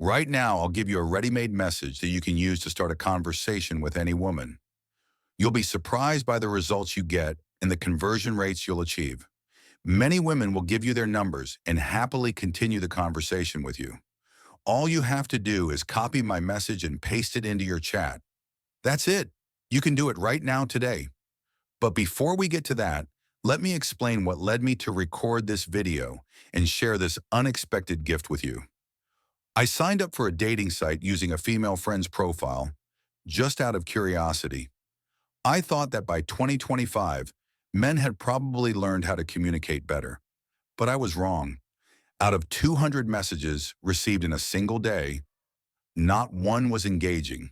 Right now, I'll give you a ready-made message that you can use to start a conversation with any woman. You'll be surprised by the results you get and the conversion rates you'll achieve. Many women will give you their numbers and happily continue the conversation with you. All you have to do is copy my message and paste it into your chat. That's it. You can do it right now today. But before we get to that, let me explain what led me to record this video and share this unexpected gift with you. I signed up for a dating site using a female friend's profile just out of curiosity. I thought that by 2025, men had probably learned how to communicate better. But I was wrong. Out of 200 messages received in a single day, not one was engaging.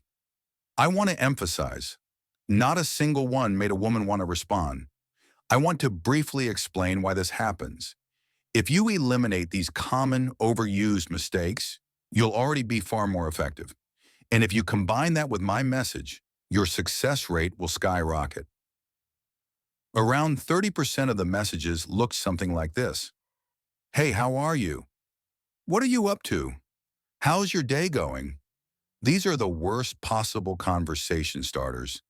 I want to emphasize, not a single one made a woman want to respond. I want to briefly explain why this happens. If you eliminate these common overused mistakes, you'll already be far more effective. And if you combine that with my message, your success rate will skyrocket. Around 30% of the messages look something like this. Hey, how are you? What are you up to? How's your day going? These are the worst possible conversation starters.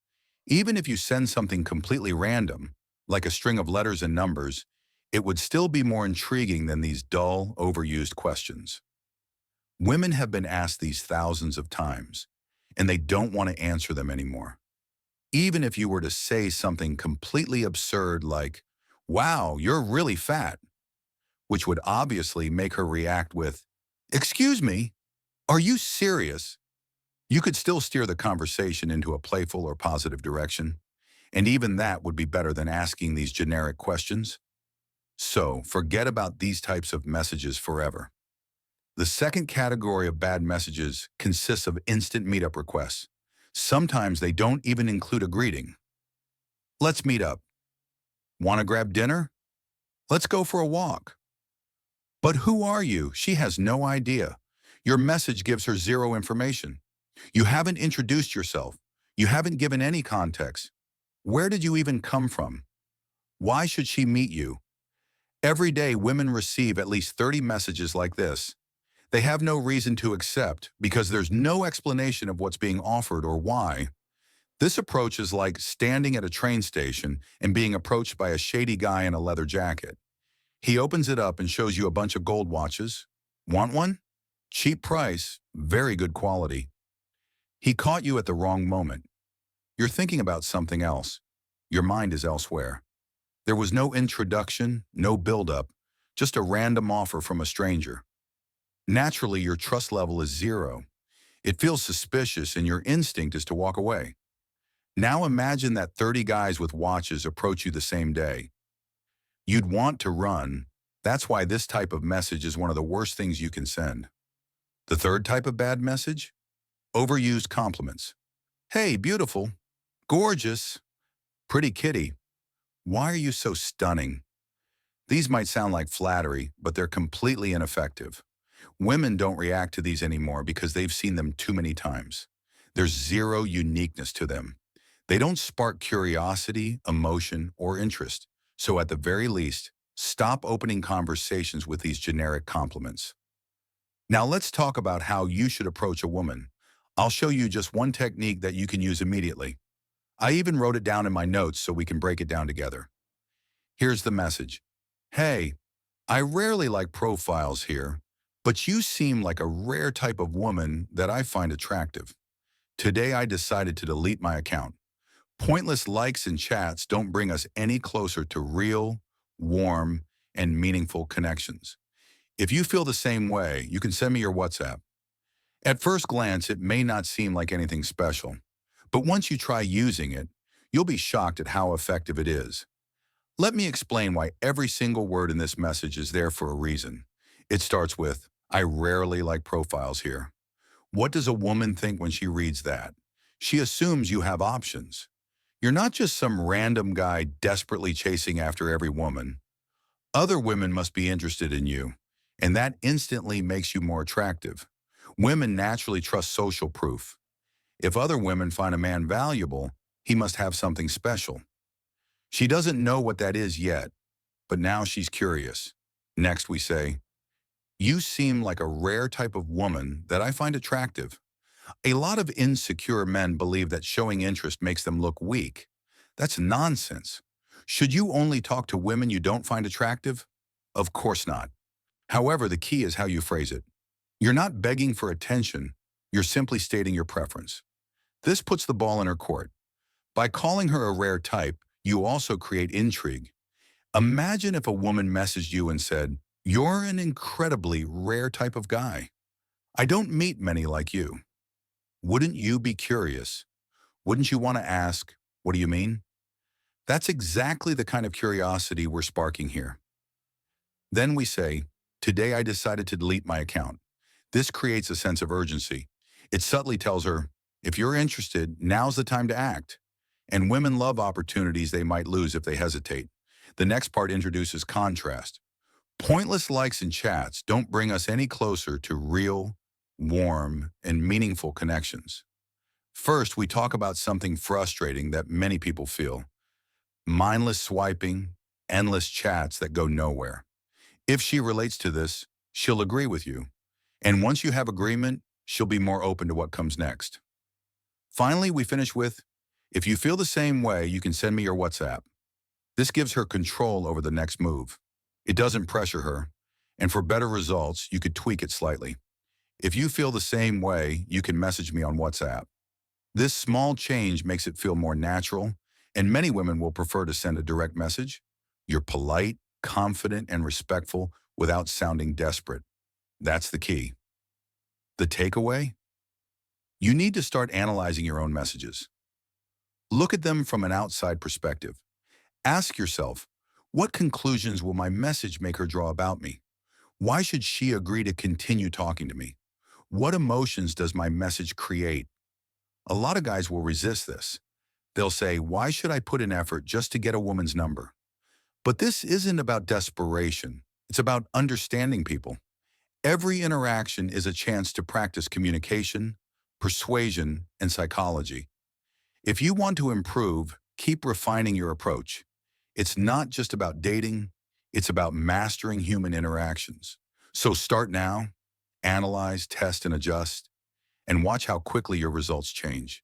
Even if you send something completely random, like a string of letters and numbers, it would still be more intriguing than these dull, overused questions. Women have been asked these thousands of times, and they don't want to answer them anymore. Even if you were to say something completely absurd like, wow, you're really fat, which would obviously make her react with, excuse me, are you serious? You could still steer the conversation into a playful or positive direction, and even that would be better than asking these generic questions. So forget about these types of messages forever. The second category of bad messages consists of instant meetup requests. Sometimes they don't even include a greeting. Let's meet up. Want to grab dinner? Let's go for a walk. But who are you? She has no idea. Your message gives her zero information. You haven't introduced yourself. You haven't given any context. Where did you even come from? Why should she meet you? Every day, women receive at least 30 messages like this. They have no reason to accept because there's no explanation of what's being offered or why. This approach is like standing at a train station and being approached by a shady guy in a leather jacket. He opens it up and shows you a bunch of gold watches. Want one? Cheap price, very good quality. He caught you at the wrong moment. You're thinking about something else. Your mind is elsewhere. There was no introduction, no build-up, just a random offer from a stranger. Naturally, your trust level is zero. It feels suspicious and your instinct is to walk away. Now imagine that 30 guys with watches approach you the same day. You'd want to run. That's why this type of message is one of the worst things you can send. The third type of bad message? Overused compliments. Hey, beautiful, gorgeous, pretty kitty. Why are you so stunning? These might sound like flattery, but they're completely ineffective. Women don't react to these anymore because they've seen them too many times. There's zero uniqueness to them. They don't spark curiosity, emotion, or interest. So at the very least, stop opening conversations with these generic compliments. Now let's talk about how you should approach a woman. I'll show you just one technique that you can use immediately. I even wrote it down in my notes so we can break it down together. Here's the message. Hey, I rarely like profiles here, but you seem like a rare type of woman that I find attractive. Today I decided to delete my account. Pointless likes and chats don't bring us any closer to real, warm, and meaningful connections. If you feel the same way, you can send me your WhatsApp. At first glance, it may not seem like anything special, but once you try using it, you'll be shocked at how effective it is. Let me explain why every single word in this message is there for a reason. It starts with, I rarely like profiles here. What does a woman think when she reads that? She assumes you have options. You're not just some random guy desperately chasing after every woman. Other women must be interested in you, and that instantly makes you more attractive. Women naturally trust social proof. If other women find a man valuable, he must have something special. She doesn't know what that is yet, but now she's curious. Next we say, You seem like a rare type of woman that I find attractive. A lot of insecure men believe that showing interest makes them look weak. That's nonsense. Should you only talk to women you don't find attractive? Of course not. However, the key is how you phrase it. You're not begging for attention, you're simply stating your preference. This puts the ball in her court. By calling her a rare type, you also create intrigue. Imagine if a woman messaged you and said, "You're an incredibly rare type of guy. I don't meet many like you." Wouldn't you be curious? Wouldn't you want to ask, "What do you mean?" That's exactly the kind of curiosity we're sparking here. Then we say, "Today I decided to delete my account." This creates a sense of urgency. It subtly tells her, if you're interested, now's the time to act. And women love opportunities they might lose if they hesitate. The next part introduces contrast. Pointless likes and chats don't bring us any closer to real, warm, and meaningful connections. First, we talk about something frustrating that many people feel. Mindless swiping, endless chats that go nowhere. If she relates to this, she'll agree with you. And once you have agreement, she'll be more open to what comes next. Finally, we finish with, if you feel the same way, you can send me your WhatsApp. This gives her control over the next move. It doesn't pressure her. And for better results, you could tweak it slightly. If you feel the same way, you can message me on WhatsApp. This small change makes it feel more natural, and many women will prefer to send a direct message. You're polite, confident, and respectful without sounding desperate. That's the key. The takeaway? You need to start analyzing your own messages. Look at them from an outside perspective. Ask yourself, what conclusions will my message make her draw about me? Why should she agree to continue talking to me? What emotions does my message create? A lot of guys will resist this. They'll say, why should I put in effort just to get a woman's number? But this isn't about desperation. It's about understanding people. Every interaction is a chance to practice communication, persuasion, and psychology. If you want to improve, keep refining your approach. It's not just about dating, it's about mastering human interactions. So start now, analyze, test, and adjust, and watch how quickly your results change.